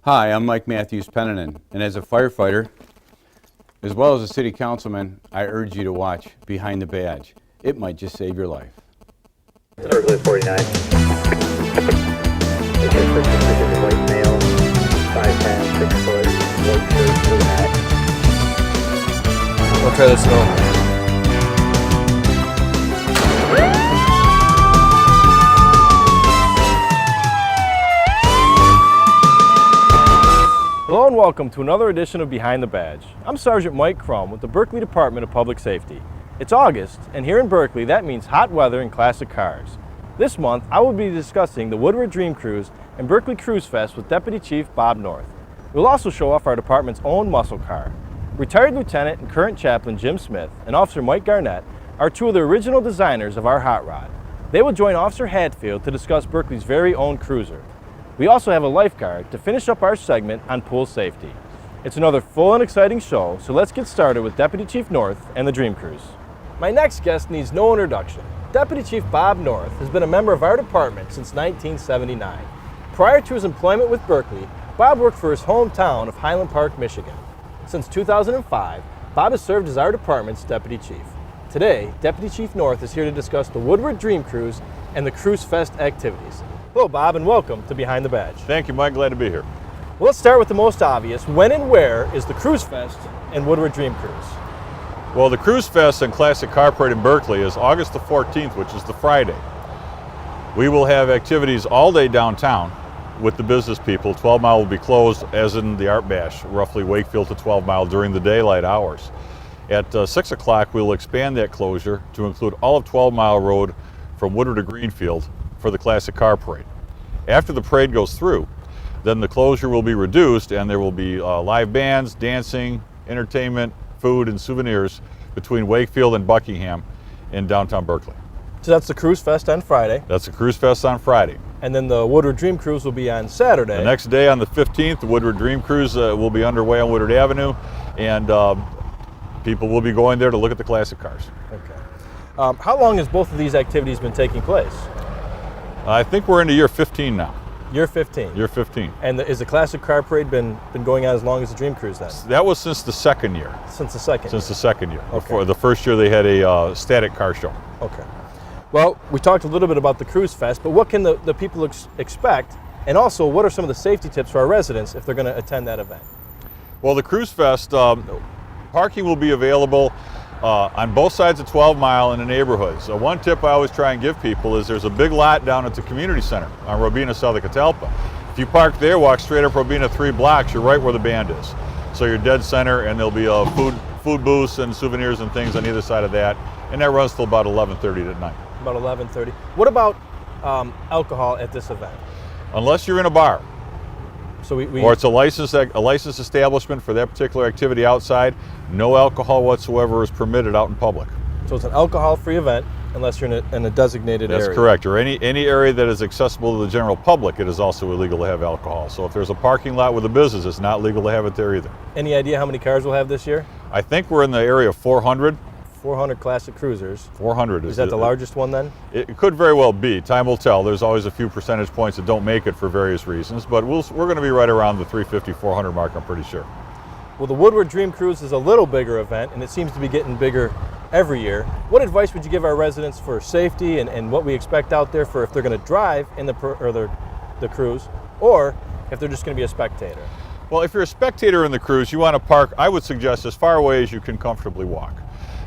Hi, I'm Mike Matthews Pennanen, and as a firefighter, as well as a city councilman, I urge you to watch Behind the Badge. It might just save your life. Berkeley 49. White male, 5'10", 6 foot, white shirt, blue hat. We'll try this now. Hello and welcome to another edition of Behind the Badge. I'm Sergeant Mike Crum with the Berkeley Department of Public Safety. It's August, and here in Berkeley that means hot weather and classic cars. This month I will be discussing the Woodward Dream Cruise and Berkeley Cruise Fest with Deputy Chief Bob North. We'll also show off our department's own muscle car. Retired Lieutenant and current Chaplain Jim Smith and Officer Mike Garnett are two of the original designers of our hot rod. They will join Officer Hatfield to discuss Berkeley's very own cruiser. We also have a lifeguard to finish up our segment on pool safety. It's another full and exciting show, so let's get started with Deputy Chief North and the Dream Cruise. My next guest needs no introduction. Deputy Chief Bob North has been a member of our department since 1979. Prior to his employment with Berkeley, Bob worked for his hometown of Highland Park, Michigan. Since 2005, Bob has served as our department's Deputy Chief. Today, Deputy Chief North is here to discuss the Woodward Dream Cruise and the Cruise Fest activities. Hello, Bob, and welcome to Behind the Badge. Thank you, Mike. Glad to be here. Well, let's start with the most obvious. When and where is the Cruise Fest and Woodward Dream Cruise? Well, the Cruise Fest and Classic Car Parade in Berkeley is August the 14th, which is the Friday. We will have activities all day downtown with the business people. 12 Mile will be closed, as in the Art Bash, roughly Wakefield to 12 Mile during the daylight hours. At 6 o'clock, we will expand that closure to include all of 12 Mile Road from Woodward to Greenfield for the Classic Car Parade. After the parade goes through, then the closure will be reduced and there will be live bands, dancing, entertainment, food, and souvenirs between Wakefield and Buckingham in downtown Berkeley. So that's the Cruise Fest on Friday. That's the Cruise Fest on Friday. And then the Woodward Dream Cruise will be on Saturday. The next day on the 15th, the Woodward Dream Cruise will be underway on Woodward Avenue, and people will be going there to look at the classic cars. Okay. How long has both of these activities been taking place? I think we're into year 15 now. Year 15. Year 15. And is the Classic Car Parade been going on as long as the Dream Cruise then? That was since the second year. Since the second Since the second year. Okay. Before the first year they had a static car show. Okay. Well, we talked a little bit about the Cruise Fest, but what can the people expect? And also, what are some of the safety tips for our residents if they're going to attend that event? Well, the Cruise Fest, parking will be available on both sides of 12 Mile in the neighborhoods. So one tip I always try and give people is there's a big lot down at the community center on Robina south of Catalpa. If you park there, walk straight up Robina 3 blocks, you're right where the band is. So you're dead center, and there'll be food booths and souvenirs and things on either side of that, and that runs till about 11:30 at night. About 11:30. What about alcohol at this event? Unless you're in a bar. So Or it's a licensed establishment for that particular activity outside, no alcohol whatsoever is permitted out in public. So it's an alcohol-free event unless you're in a designated area. That's correct. Or any area that is accessible to the general public, it is also illegal to have alcohol. So if there's a parking lot with a business, it's not legal to have it there either. Any idea how many cars we'll have this year? I think we're in the area of 400. 400 classic cruisers. 400 Is that the largest one then? It could very well be. Time will tell. There's always a few percentage points that don't make it for various reasons, but we're going to be right around the 350, 400 mark, I'm pretty sure. Well, the Woodward Dream Cruise is a little bigger event, and it seems to be getting bigger every year. What advice would you give our residents for safety and what we expect out there for if they're going to drive in the cruise, or if they're just going to be a spectator? Well, if you're a spectator in the cruise, you want to park, I would suggest, as far away as you can comfortably walk.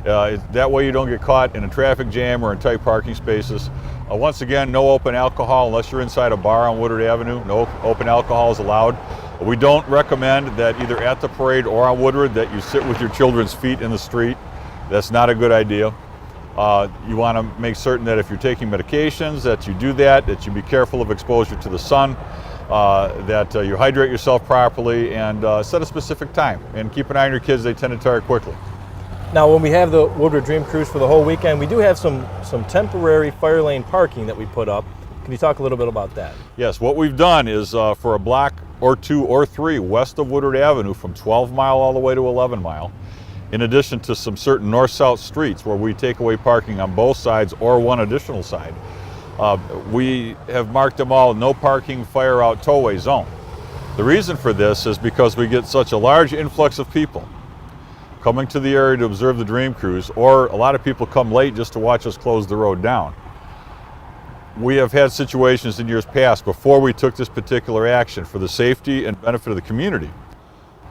That way you don't get caught in a traffic jam or in tight parking spaces. Once again, no open alcohol unless you're inside a bar on Woodward Avenue. No open alcohol is allowed. We don't recommend that either at the parade or on Woodward that you sit with your children's feet in the street. That's not a good idea. You want to make certain that if you're taking medications that you do that you be careful of exposure to the sun, that you hydrate yourself properly, and set a specific time. And keep an eye on your kids, they tend to tire quickly. Now, when we have the Woodward Dream Cruise for the whole weekend, we do have some temporary fire lane parking that we put up. Can you talk a little bit about that? Yes, what we've done is for a block or 2 or 3 west of Woodward Avenue from 12 Mile all the way to 11 Mile, in addition to some certain north-south streets where we take away parking on both sides or one additional side, we have marked them all no parking, fire out, towaway zone. The reason for this is because we get such a large influx of people coming to the area to observe the Dream Cruise, or a lot of people come late just to watch us close the road down. We have had situations in years past, before we took this particular action, for the safety and benefit of the community,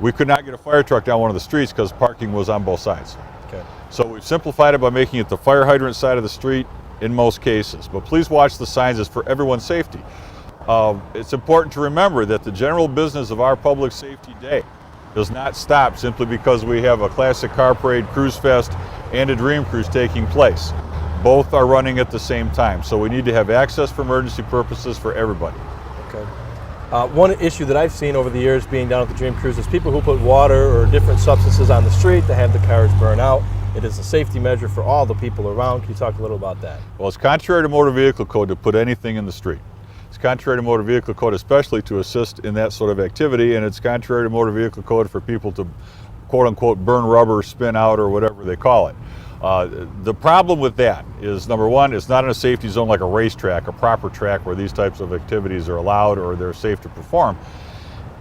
we could not get a fire truck down one of the streets because parking was on both sides. Okay. So we've simplified it by making it the fire hydrant side of the street in most cases. But please watch the signs, it's for everyone's safety. It's important to remember that the general business of our Public Safety Day does not stop simply because we have a Classic Car Parade, Cruise Fest, and a Dream Cruise taking place. Both are running at the same time, so we need to have access for emergency purposes for everybody. Okay. One issue that I've seen over the years being down at the Dream Cruise is people who put water or different substances on the street to have the cars burn out. It is a safety measure for all the people around. Can you talk a little about that? Well, it's contrary to Motor Vehicle Code to put anything in the street. It's contrary to Motor Vehicle Code especially to assist in that sort of activity, and it's contrary to Motor Vehicle Code for people to quote-unquote burn rubber, spin out, or whatever they call it. The problem with that is, number one, it's not in a safety zone like a racetrack, a proper track where these types of activities are allowed or they're safe to perform.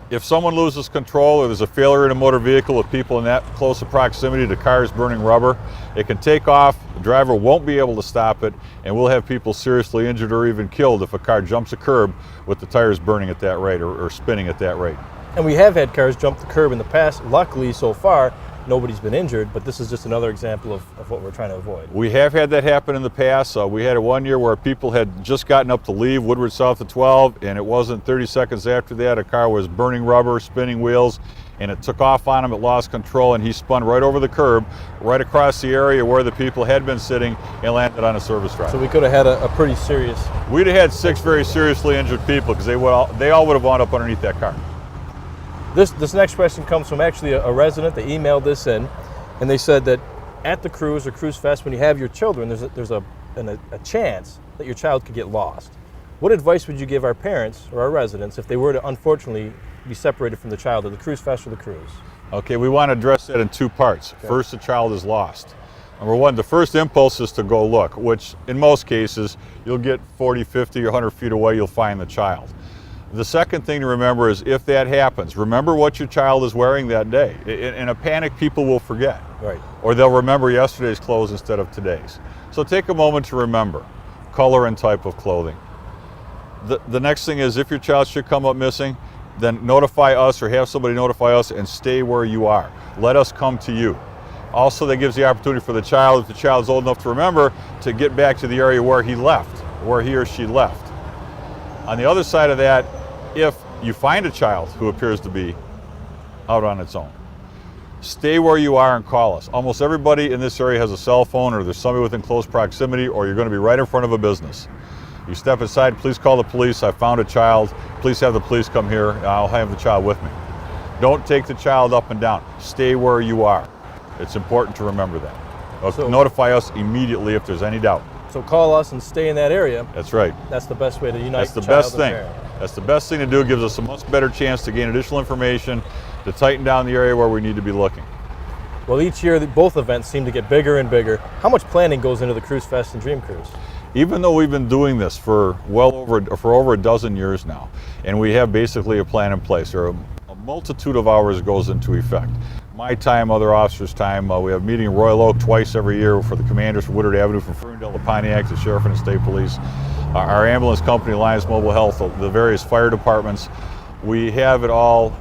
If someone loses control or there's a failure in a motor vehicle with people in that close a proximity to cars burning rubber, it can take off, the driver won't be able to stop it, and we'll have people seriously injured or even killed if a car jumps a curb with the tires burning at that rate or spinning at that rate. And we have had cars jump the curb in the past. Luckily, so far, nobody's been injured, but this is just another example of what we're trying to avoid. We have had that happen in the past. We had it one year where people had just gotten up to leave Woodward south of 12, and it wasn't 30 seconds after that, a car was burning rubber, spinning wheels, and it took off on him, it lost control, and he spun right over the curb, right across the area where the people had been sitting, and landed on a service drive. So we could have had a pretty serious... We'd have had 6 very seriously injured people because they all would have wound up underneath that car. This next question comes from actually a resident. They emailed this in, and they said that at the cruise or Cruise Fest, when you have your children, there's a chance that your child could get lost. What advice would you give our parents or our residents if they were to unfortunately be separated from the child at the Cruise Fest or the cruise? Okay, we want to address that in 2 parts. Okay. First, the child is lost. Number one, the first impulse is to go look, which in most cases, you'll get 40, 50, or 100 feet away, you'll find the child. The second thing to remember is if that happens, remember what your child is wearing that day. In a panic, people will forget. Right. Or they'll remember yesterday's clothes instead of today's. So take a moment to remember color and type of clothing. The next thing is if your child should come up missing, then notify us or have somebody notify us and stay where you are. Let us come to you. Also, that gives the opportunity for the child, if the child's old enough to remember, to get back to the area where he left, where he or she left. On the other side of that, if you find a child who appears to be out on its own, stay where you are and call us. Almost everybody in this area has a cell phone, or there's somebody within close proximity, or you're going to be right in front of a business. You step aside, please call the police. I found a child. Please have the police come here. I'll have the child with me. Don't take the child up and down. Stay where you are. It's important to remember that. So- Notify us immediately if there's any doubt. So call us and stay in that area. That's right. That's the best way to unite That's the the child best and thing. parent. That's the best thing to do. It gives us a much better chance to gain additional information, to tighten down the area where we need to be looking. Well, each year, both events seem to get bigger and bigger. How much planning goes into the Cruise Fest and Dream Cruise? Even though we've been doing this for over a dozen years now, and we have basically a plan in place, there are a multitude of hours goes into effect. My time, other officers' time. We have a meeting in Royal Oak twice every year for the commanders from Woodward Avenue, from Ferndale to Pontiac, the Sheriff and the State Police, our ambulance company, Alliance Mobile Health, the various fire departments. We have it all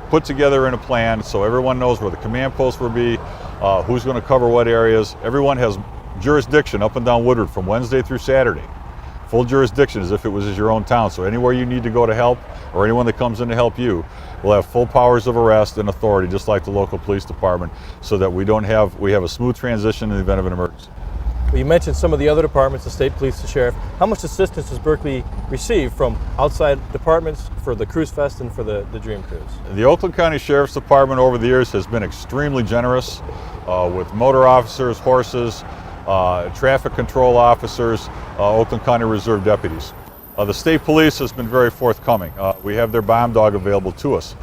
put together in a plan so everyone knows where the command post will be, who's going to cover what areas. Everyone has jurisdiction up and down Woodward from Wednesday through Saturday. Full jurisdiction as if it was your own town. So anywhere you need to go to help, or anyone that comes in to help you, will have full powers of arrest and authority, just like the local police department, so that we have a smooth transition in the event of an emergency. Well, you mentioned some of the other departments, the state police, the sheriff. How much assistance does Berkeley receive from outside departments for the Cruise Fest and for the Dream Cruise? The Oakland County Sheriff's Department over the years has been extremely generous with motor officers, horses, traffic control officers, Oakland County Reserve deputies. The state police has been very forthcoming. We have their bomb dog available to us.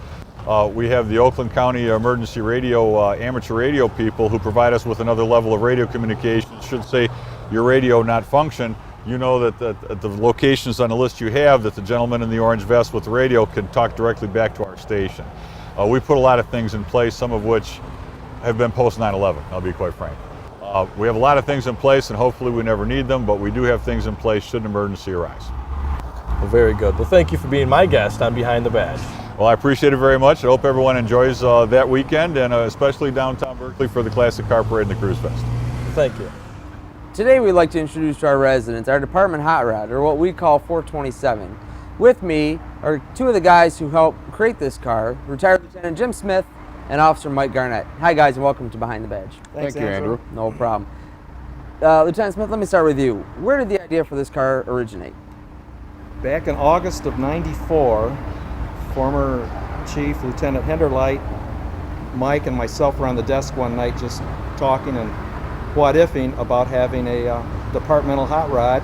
We have the Oakland County Emergency Radio, amateur radio people who provide us with another level of radio communication. Should say your radio not function, you know that at the locations on the list you have, that the gentleman in the orange vest with the radio can talk directly back to our station. We put a lot of things in place, some of which have been post 9/11, I'll be quite frank. We have a lot of things in place, and hopefully we never need them, but we do have things in place should an emergency arise. Well, very good. Well, thank you for being my guest on Behind the Badge. Well, I appreciate it very much. I hope everyone enjoys that weekend, and especially downtown Berkeley for the Classic Car Parade and the Cruise Fest. Thank you. Today we'd like to introduce to our residents our department hot rod, or what we call 427. With me are two of the guys who helped create this car, retired Lieutenant Jim Smith and Officer Mike Garnett. Hi guys, and welcome to Behind the Badge. Thank you, Andrew. No problem. Lieutenant Smith, let me start with you. Where did the idea for this car originate? Back in August of '94, former Chief Lieutenant Henderlight, Mike, and myself were on the desk one night just talking and what-ifing about having a departmental hot rod,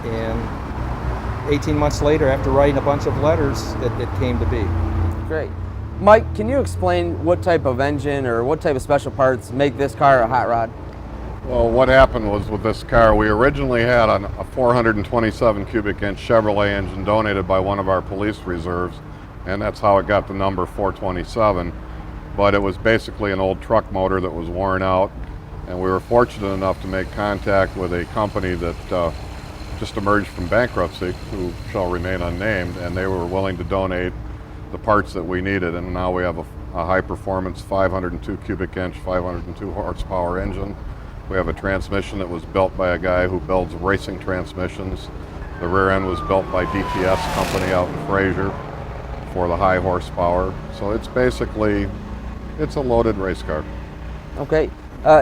and 18 months later, after writing a bunch of letters, it came to be. Great. Mike, can you explain what type of engine or what type of special parts make this car a hot rod? Well, what happened was with this car, we originally had a 427 cubic inch Chevrolet engine donated by one of our police reserves, and that's how it got the number 427. But it was basically an old truck motor that was worn out, and we were fortunate enough to make contact with a company that just emerged from bankruptcy, who shall remain unnamed, and they were willing to donate the parts that we needed, and now we have a high-performance 502 cubic inch, 502 horsepower engine. We have a transmission that was built by a guy who builds racing transmissions. The rear end was built by DTS company out in Fraser for the high horsepower. So it's basically, it's a loaded race car. Okay.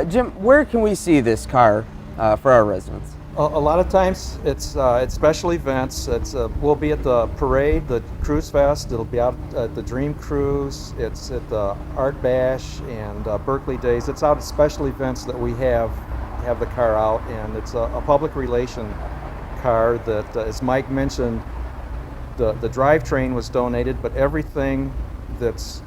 Jim, where can we see this car for our residents? A lot of times it's special events. We'll be at the parade, the Cruise Fest. It'll be out at the Dream Cruise. It's at the Art Bash and Berkeley Days. It's out at special events that we have the car out, and it's a public relation car that, as Mike mentioned, the drivetrain was donated, but everything that's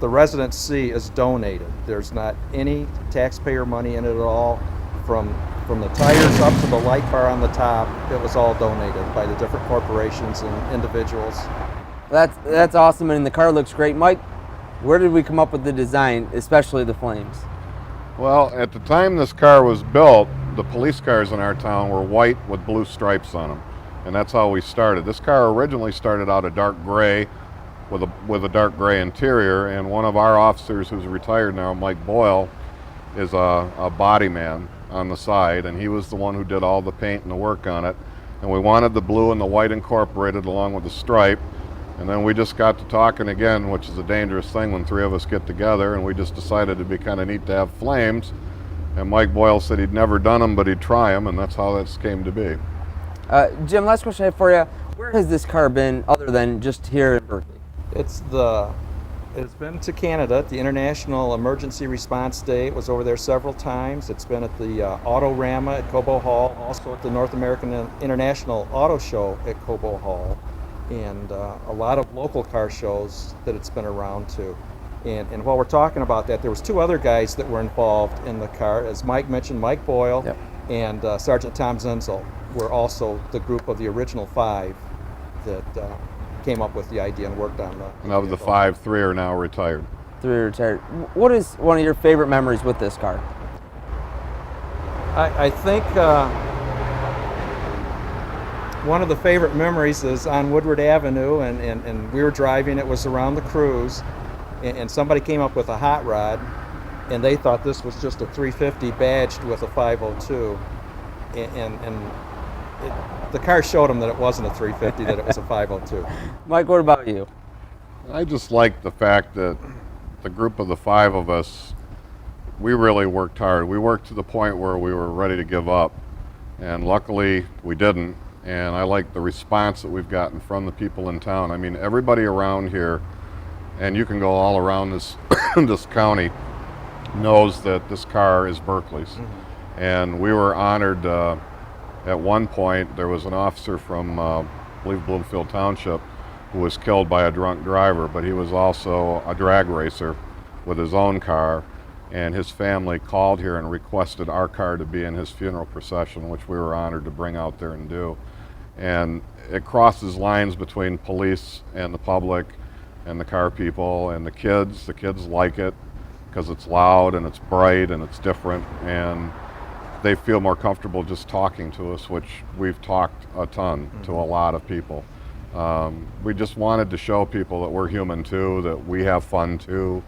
the residents see is donated. There's not any taxpayer money in it at all. From the tires up to the light bar on the top, it was all donated by the different corporations and individuals. That's awesome, and the car looks great. Mike, where did we come up with the design, especially the flames? Well, at the time this car was built, the police cars in our town were white with blue stripes on them, and that's how we started. This car originally started out a dark gray with a dark gray interior, and one of our officers who's retired now, Mike Boyle, is a body man on the side, and he was the one who did all the paint and the work on it. And we wanted the blue and the white incorporated along with the stripe. And then we just got to talking again, which is a dangerous thing when three of us get together, and we just decided it'd be kind of neat to have flames. And Mike Boyle said he'd never done them, but he'd try them, and that's how this came to be. Jim, last question I have for you. Where has this car been other than just here in Berkeley? It's been to Canada at the International Emergency Response Day. It was over there several times. It's been at the Autorama at Cobo Hall, also at the North American International Auto Show at Cobo Hall, and a lot of local car shows that it's been around to. And while we're talking about that, there was two other guys that were involved in the car. As Mike mentioned, Mike Boyle and Sergeant Tom Zenzel were also the group of the original five that came up with the idea and worked on the. And of the five, three are now retired. Three are retired. What is one of your favorite memories with this car? I think one of the favorite memories is on Woodward Avenue, and we were driving. It was around the cruise, and somebody came up with a hot rod, and they thought this was just a 350 badged with a 502, the car showed them that it wasn't a 350, that it was a 502. Mike, what about you? I just like the fact that the group of the five of us, we really worked hard. We worked to the point where we were ready to give up, and luckily we didn't. And I like the response that we've gotten from the people in town. I mean, everybody around here, and you can go all around this this county, knows that this car is Berkeley's. Mm-hmm. And we were honored. At one point, there was an officer from, I believe, Bloomfield Township, who was killed by a drunk driver, but he was also a drag racer with his own car, and his family called here and requested our car to be in his funeral procession, which we were honored to bring out there and do. And it crosses lines between police and the public and the car people and the kids. The kids like it because it's loud and it's bright and it's different, and they feel more comfortable just talking to us, which we've talked a ton to a lot of people. We just wanted to show people that we're human too, that we have fun too,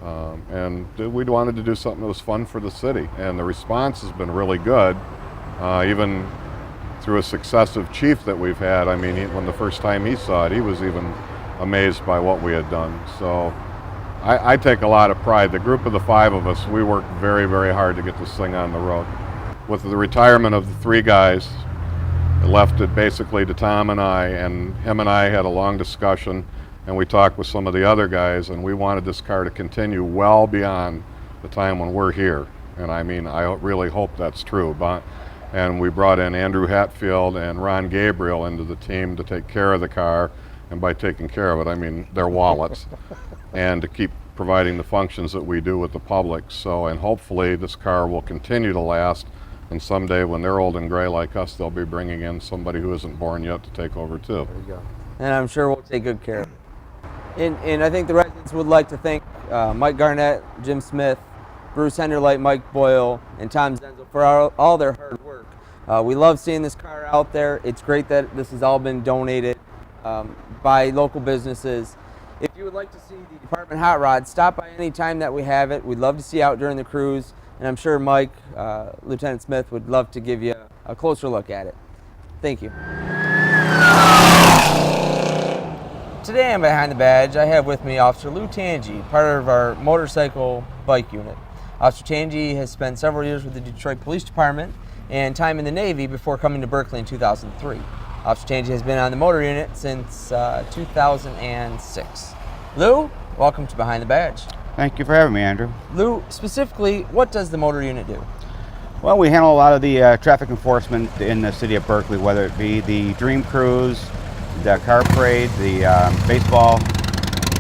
and we wanted to do something that was fun for the city. And the response has been really good, even through a successive chief that we've had. I mean, when the first time he saw it, he was even amazed by what we had done. So I take a lot of pride. The group of the 5 of us, we worked very, very hard to get this thing on the road. With the retirement of the 3 guys, it left it basically to Tom and I, and him and I had a long discussion, and we talked with some of the other guys, and we wanted this car to continue well beyond the time when we're here. And I mean, I really hope that's true. And we brought in Andrew Hatfield and Ron Gabriel into the team to take care of the car, and by taking care of it, I mean their wallets, and to keep providing the functions that we do with the public. So, and hopefully this car will continue to last, and someday when they're old and gray like us, they'll be bringing in somebody who isn't born yet to take over too. There you go. And I'm sure we'll take good care of it. And I think the residents would like to thank Mike Garnett, Jim Smith, Bruce Henderlight, Mike Boyle, and Tom Zenzel for all their hard work. We love seeing this car out there. It's great that this has all been donated by local businesses. If you would like to see the department hot rod, stop by any time that we have it. We'd love to see you out during the cruise, and I'm sure Mike, Lieutenant Smith, would love to give you a closer look at it. Thank you. Today I'm behind the badge. I have with me Officer Lou Tangi, part of our motorcycle bike unit. Officer Tangi has spent several years with the Detroit Police Department and time in the Navy before coming to Berkeley in 2003. Officer Tangi has been on the motor unit since 2006. Lou, welcome to Behind the Badge. Thank you for having me, Andrew. Lou, specifically, what does the motor unit do? Well, we handle a lot of the traffic enforcement in the city of Berkeley, whether it be the Dream Cruise, the car parade, the baseball,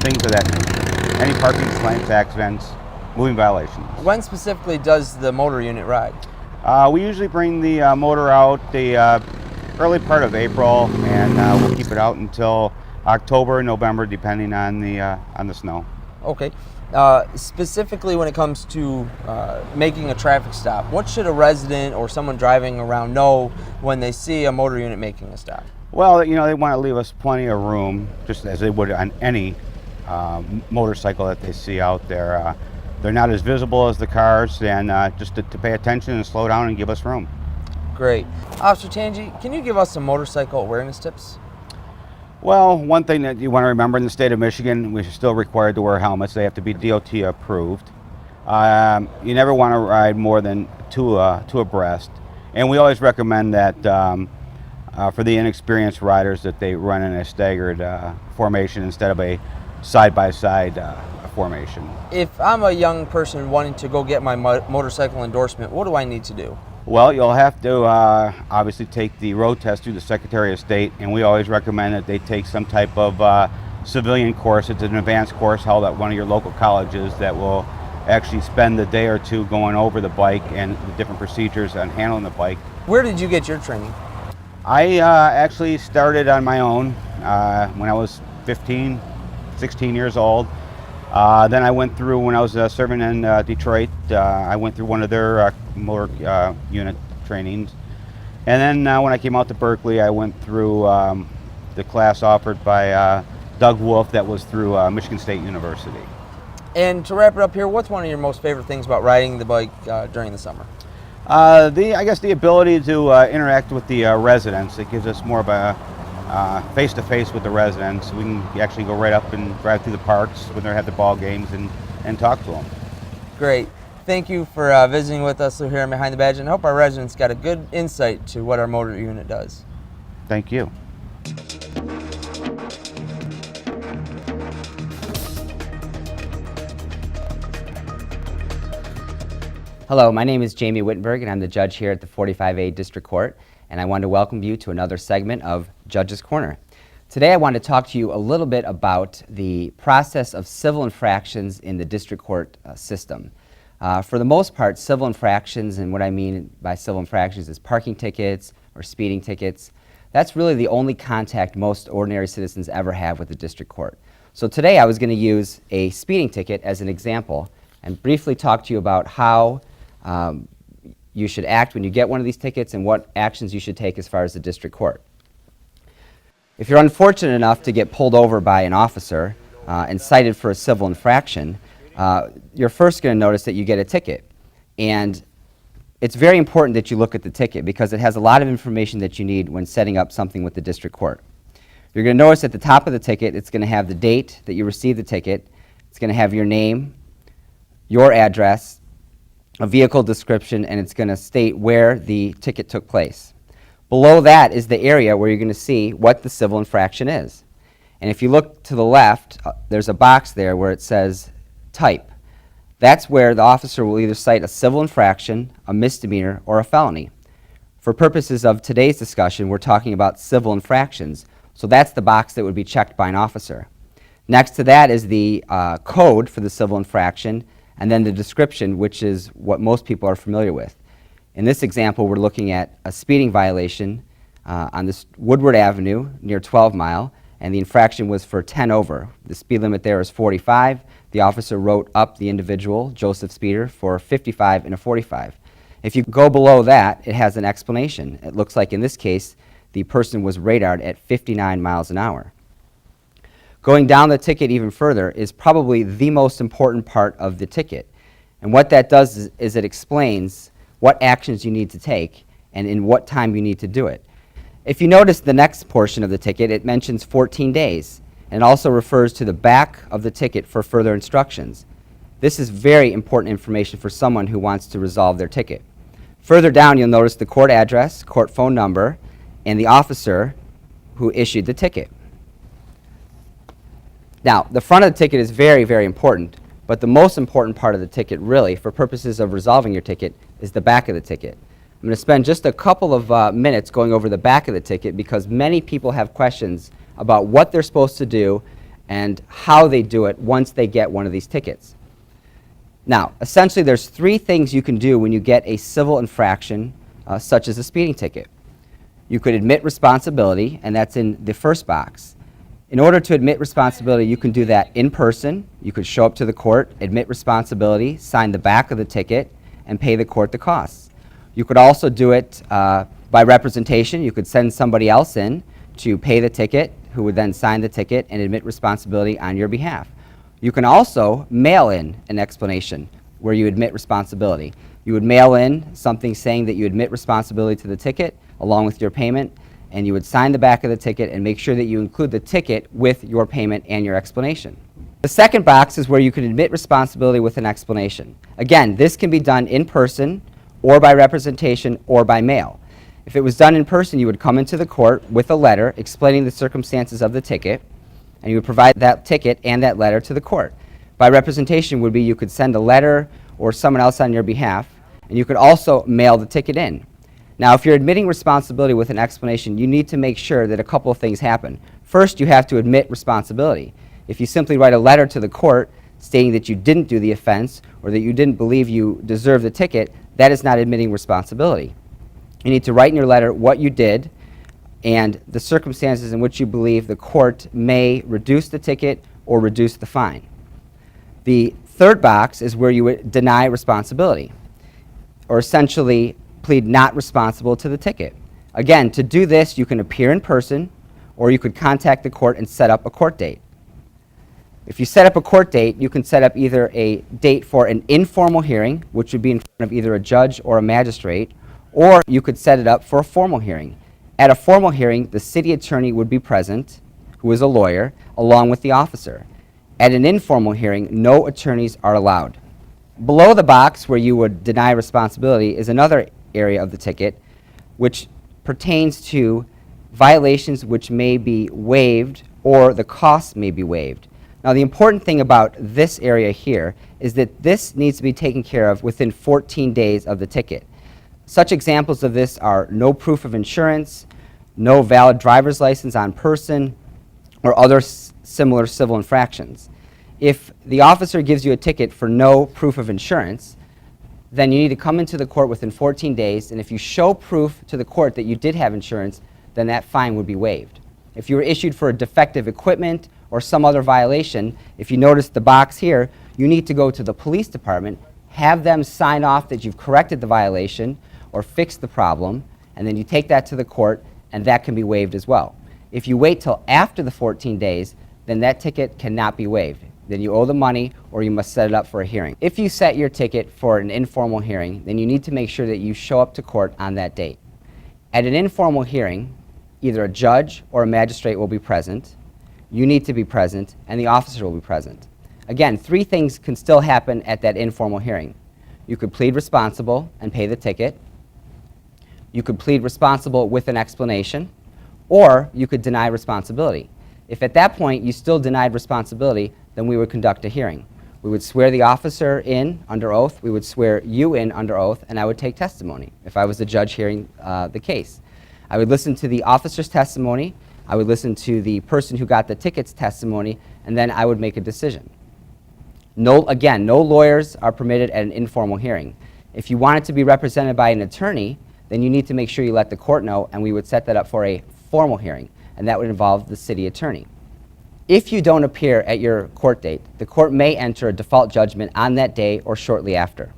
things of that nature. Any parking slants, accidents, moving violations. When specifically does the motor unit ride? We usually bring the motor out the early part of April, and we'll keep it out until October, November, depending on the snow. Okay. Specifically when it comes to making a traffic stop, what should a resident or someone driving around know when they see a motor unit making a stop? Well, you know, they want to leave us plenty of room, just as they would on any motorcycle that they see out there. They're not as visible as the cars, and just to pay attention and slow down and give us room. Great. Officer Tangi, can you give us some motorcycle awareness tips? Well, one thing that you want to remember, in the state of Michigan, we're still required to wear helmets. They have to be DOT approved. You never want to ride more than two abreast. And we always recommend that for the inexperienced riders that they run in a staggered formation instead of a side-by-side formation. If I'm a young person wanting to go get my motorcycle endorsement, what do I need to do? Well, you'll have to obviously take the road test through the Secretary of State, and we always recommend that they take some type of civilian course. It's an advanced course held at one of your local colleges that will actually spend a day or two going over the bike and the different procedures on handling the bike. Where did you get your training? I actually started on my own when I was 15, 16 years old. Then I went through, when I was serving in Detroit, I went through one of their motor unit trainings. And then when I came out to Berkeley, I went through the class offered by Doug Wolf that was through Michigan State University. And to wrap it up here, what's one of your most favorite things about riding the bike during the summer? I guess the ability to interact with the residents. It gives us more of a face-to-face with the residents. We can actually go right up and drive through the parks when they have the ball games and talk to them. Great. Thank you for visiting with us here on Behind the Badge, and I hope our residents got a good insight to what our motor unit does. Thank you. Hello, my name is Jamie Wittenberg, and I'm the judge here at the 45A District Court, and I want to welcome you to another segment of Judge's Corner. Today I want to talk to you a little bit about the process of civil infractions in the district court system. For the most part, civil infractions, and what I mean by civil infractions is parking tickets or speeding tickets, that's really the only contact most ordinary citizens ever have with the district court. So today I was going to use a speeding ticket as an example and briefly talk to you about how you should act when you get one of these tickets and what actions you should take as far as the district court. If you're unfortunate enough to get pulled over by an officer and cited for a civil infraction, you're first going to notice that you get a ticket. And it's very important that you look at the ticket because it has a lot of information that you need when setting up something with the district court. You're going to notice at the top of the ticket, it's going to have the date that you received the ticket. It's going to have your name, your address, a vehicle description, and it's going to state where the ticket took place. Below that is the area where you're going to see what the civil infraction is. And if you look to the left, there's a box there where it says type. That's where the officer will either cite a civil infraction, a misdemeanor, or a felony. For purposes of today's discussion, we're talking about civil infractions, so that's the box that would be checked by an officer. Next to that is the code for the civil infraction, and then the description, which is what most people are familiar with. In this example, we're looking at a speeding violation on this Woodward Avenue near 12 Mile, and the infraction was for 10 over. The speed limit there is 45. The officer wrote up the individual, Joseph Speeder, for 55 and a 45. If you go below that, it has an explanation. It looks like in this case, the person was radared at 59 miles an hour. Going down the ticket even further is probably the most important part of the ticket. And what that does is it explains what actions you need to take and in what time you need to do it. If you notice the next portion of the ticket, it mentions 14 days and also refers to the back of the ticket for further instructions. This is very important information for someone who wants to resolve their ticket. Further down, you'll notice the court address, court phone number, and the officer who issued the ticket. Now, the front of the ticket is very, very important, but the most important part of the ticket, really, for purposes of resolving your ticket, is the back of the ticket. I'm going to spend just a couple of minutes going over the back of the ticket because many people have questions about what they're supposed to do and how they do it once they get one of these tickets. Now, essentially, there's three things you can do when you get a civil infraction, such as a speeding ticket. You could admit responsibility, and that's in the first box. In order to admit responsibility, you can do that in person. You could show up to the court, admit responsibility, sign the back of the ticket, and pay the court the costs. You could also do it by representation. You could send somebody else in to pay the ticket, who would then sign the ticket and admit responsibility on your behalf. You can also mail in an explanation where you admit responsibility. You would mail in something saying that you admit responsibility to the ticket along with your payment, and you would sign the back of the ticket and make sure that you include the ticket with your payment and your explanation. The second box is where you can admit responsibility with an explanation. Again, this can be done in person or by representation or by mail. If it was done in person, you would come into the court with a letter explaining the circumstances of the ticket, and you would provide that ticket and that letter to the court. By representation would be you could send a letter or someone else on your behalf, and you could also mail the ticket in. Now, if you're admitting responsibility with an explanation, you need to make sure that a couple of things happen. First, you have to admit responsibility. If you simply write a letter to the court stating that you didn't do the offense or that you didn't believe you deserved the ticket, that is not admitting responsibility. You need to write in your letter what you did and the circumstances in which you believe the court may reduce the ticket or reduce the fine. The third box is where you would deny responsibility, or essentially plead not responsible to the ticket. Again, to do this, you can appear in person, or you could contact the court and set up a court date. If you set up a court date, you can set up either a date for an informal hearing, which would be in front of either a judge or a magistrate, or you could set it up for a formal hearing. At a formal hearing, the city attorney would be present, who is a lawyer, along with the officer. At an informal hearing, no attorneys are allowed. Below the box where you would deny responsibility is another area of the ticket, which pertains to violations which may be waived or the costs may be waived. Now, the important thing about this area here is that this needs to be taken care of within 14 days of the ticket. Such examples of this are no proof of insurance, no valid driver's license on person, or other similar civil infractions. If the officer gives you a ticket for no proof of insurance, then you need to come into the court within 14 days, and if you show proof to the court that you did have insurance, then that fine would be waived. If you were issued for defective equipment or some other violation, if you notice the box here, you need to go to the police department, have them sign off that you've corrected the violation or fixed the problem, and then you take that to the court, and that can be waived as well. If you wait till after the 14 days, then that ticket cannot be waived. Then you owe the money or you must set it up for a hearing. If you set your ticket for an informal hearing, then you need to make sure that you show up to court on that date. At an informal hearing, either a judge or a magistrate will be present, you need to be present, and the officer will be present. Again, 3 things can still happen at that informal hearing. You could plead responsible and pay the ticket. You could plead responsible with an explanation, or you could deny responsibility. If at that point you still denied responsibility, then we would conduct a hearing. We would swear the officer in under oath, we would swear you in under oath, and I would take testimony if I was the judge hearing the case. I would listen to the officer's testimony, I would listen to the person who got the ticket's testimony, and then I would make a decision. Again, no lawyers are permitted at an informal hearing. If you want it to be represented by an attorney, then you need to make sure you let the court know, and we would set that up for a formal hearing, and that would involve the city attorney. If you don't appear at your court date, the court may enter a default judgment on that day or shortly after.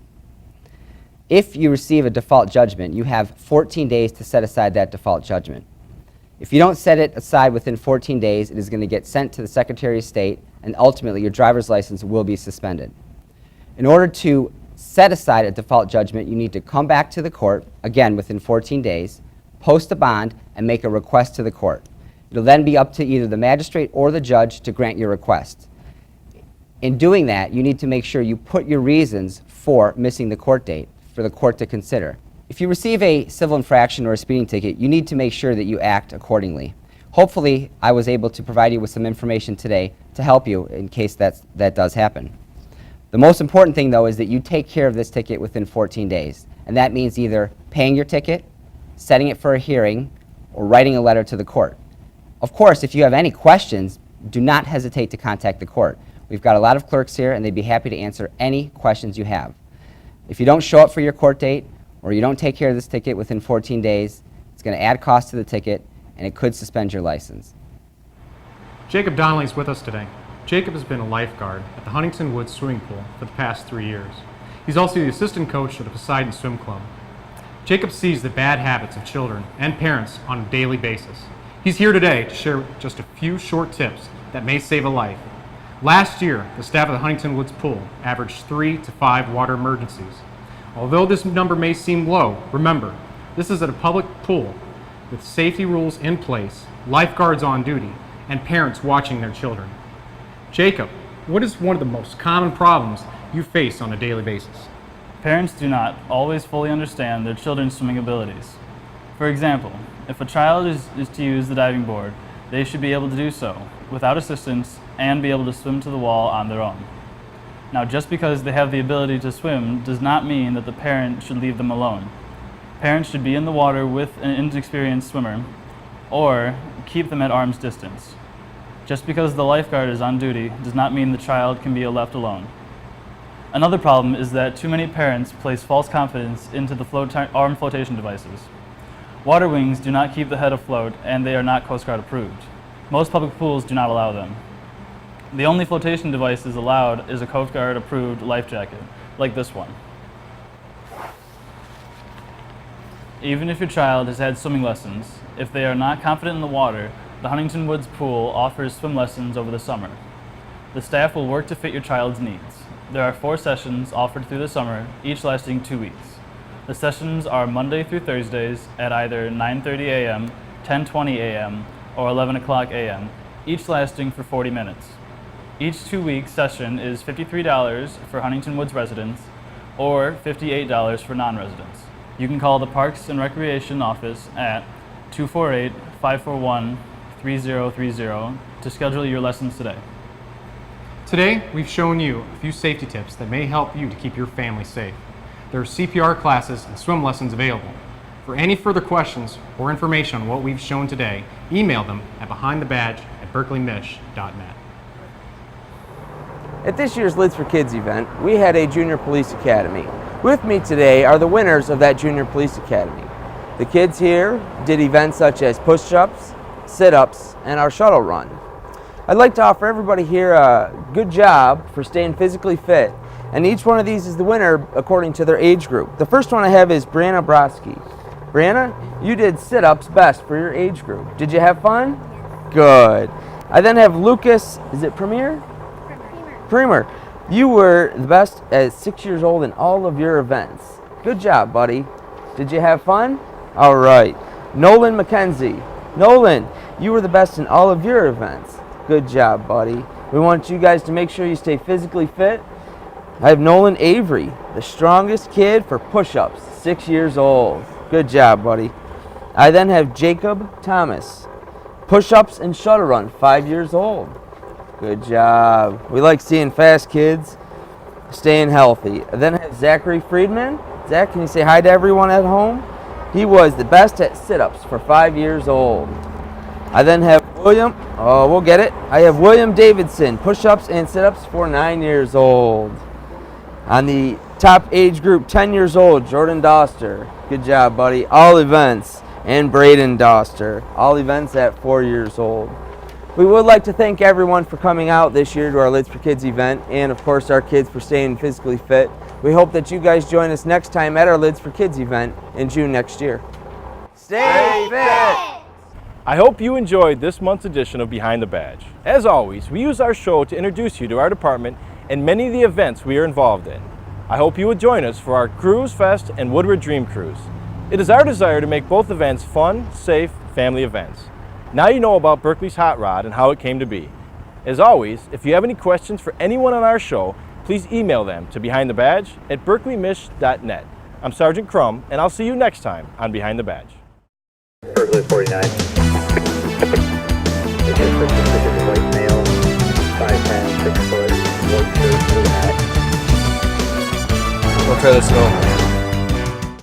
If you receive a default judgment, you have 14 days to set aside that default judgment. If you don't set it aside within 14 days, it is going to get sent to the Secretary of State, and ultimately your driver's license will be suspended. In order to set aside a default judgment, you need to come back to the court, again within 14 days, post a bond, and make a request to the court. It'll then be up to either the magistrate or the judge to grant your request. In doing that, you need to make sure you put your reasons for missing the court date for the court to consider. If you receive a civil infraction or a speeding ticket, you need to make sure that you act accordingly. Hopefully, I was able to provide you with some information today to help you in case that does happen. The most important thing, though, is that you take care of this ticket within 14 days. And that means either paying your ticket, setting it for a hearing, or writing a letter to the court. Of course, if you have any questions, do not hesitate to contact the court. We've got a lot of clerks here, and they'd be happy to answer any questions you have. If you don't show up for your court date, or you don't take care of this ticket within 14 days, it's going to add cost to the ticket, and it could suspend your license. Jacob Donnelly is with us today. Jacob has been a lifeguard at the Huntington Woods swimming pool for the past 3 years. He's also the assistant coach of the Poseidon Swim Club. Jacob sees the bad habits of children and parents on a daily basis. He's here today to share just a few short tips that may save a life. Last year, the staff of the Huntington Woods pool averaged 3 to 5 water emergencies. Although this number may seem low, remember, this is at a public pool with safety rules in place, lifeguards on duty, and parents watching their children. Jacob, what is one of the most common problems you face on a daily basis? Parents do not always fully understand their children's swimming abilities. For example, if a child is to use the diving board, they should be able to do so without assistance and be able to swim to the wall on their own. Now, just because they have the ability to swim does not mean that the parent should leave them alone. Parents should be in the water with an inexperienced swimmer or keep them at arm's distance. Just because the lifeguard is on duty does not mean the child can be left alone. Another problem is that too many parents place false confidence into the arm flotation devices. Water wings do not keep the head afloat, and they are not Coast Guard approved. Most public pools do not allow them. The only flotation device allowed is a Coast Guard approved life jacket, like this one. Even if your child has had swimming lessons, if they are not confident in the water, the Huntington Woods pool offers swim lessons over the summer. The staff will work to fit your child's needs. There are 4 sessions offered through the summer, each lasting 2 weeks. The sessions are Monday through Thursdays at either 9:30 a.m., 10:20 a.m., or 11 o'clock a.m., each lasting for 40 minutes. Each 2-week session is $53 for Huntington Woods residents or $58 for non-residents. You can call the Parks and Recreation office at 248-541-3030 to schedule your lessons today. Today, we've shown you a few safety tips that may help you to keep your family safe. There are CPR classes and swim lessons available. For any further questions or information on what we've shown today, email them at behindthebadge@berkeleymich.net. At this year's Lids for Kids event, we had a Junior Police Academy. With me today are the winners of that Junior Police Academy. The kids here did events such as push-ups, sit-ups, and our shuttle run. I'd like to offer everybody here a good job for staying physically fit, and each one of these is the winner according to their age group. The first one I have is Brianna Brodsky. Brianna, you did sit-ups best for your age group. Did you have fun? Good. I then have Lucas, is it Premier? Premier. You were the best at 6 years old in all of your events. Good job, buddy. Did you have fun? All right. Nolan McKenzie. Nolan, you were the best in all of your events. Good job, buddy. We want you guys to make sure you stay physically fit. I have Nolan Avery, the strongest kid for push-ups, 6 years old. Good job, buddy. I then have Jacob Thomas, push-ups and shuttle run, 5 years old. Good job. We like seeing fast kids staying healthy. I then have Zachary Friedman. Zach, can you say hi to everyone at home? He was the best at sit-ups for 5 years old. I then have William, we'll get it. I have William Davidson, push-ups and sit-ups for 9 years old. On the top age group, 10 years old, Jordan Doster. Good job, buddy. All events. And Braden Doster. All events at 4 years old. We would like to thank everyone for coming out this year to our Lids for Kids event, and of course our kids for staying physically fit. We hope that you guys join us next time at our Lids for Kids event in June next year. Stay fit! I hope you enjoyed this month's edition of Behind the Badge. As always, we use our show to introduce you to our department and many of the events we are involved in. I hope you will join us for our Cruise Fest and Woodward Dream Cruise. It is our desire to make both events fun, safe, family events. Now you know about Berkeley's Hot Rod and how it came to be. As always, if you have any questions for anyone on our show, please email them to behindthebadge@berkeleymich.net. I'm Sergeant Crum, and I'll see you next time on Behind the Badge. Berkeley 49. It is for specific white male, 5'10", 6 foot, white shirt, blue hat. We'll try this go.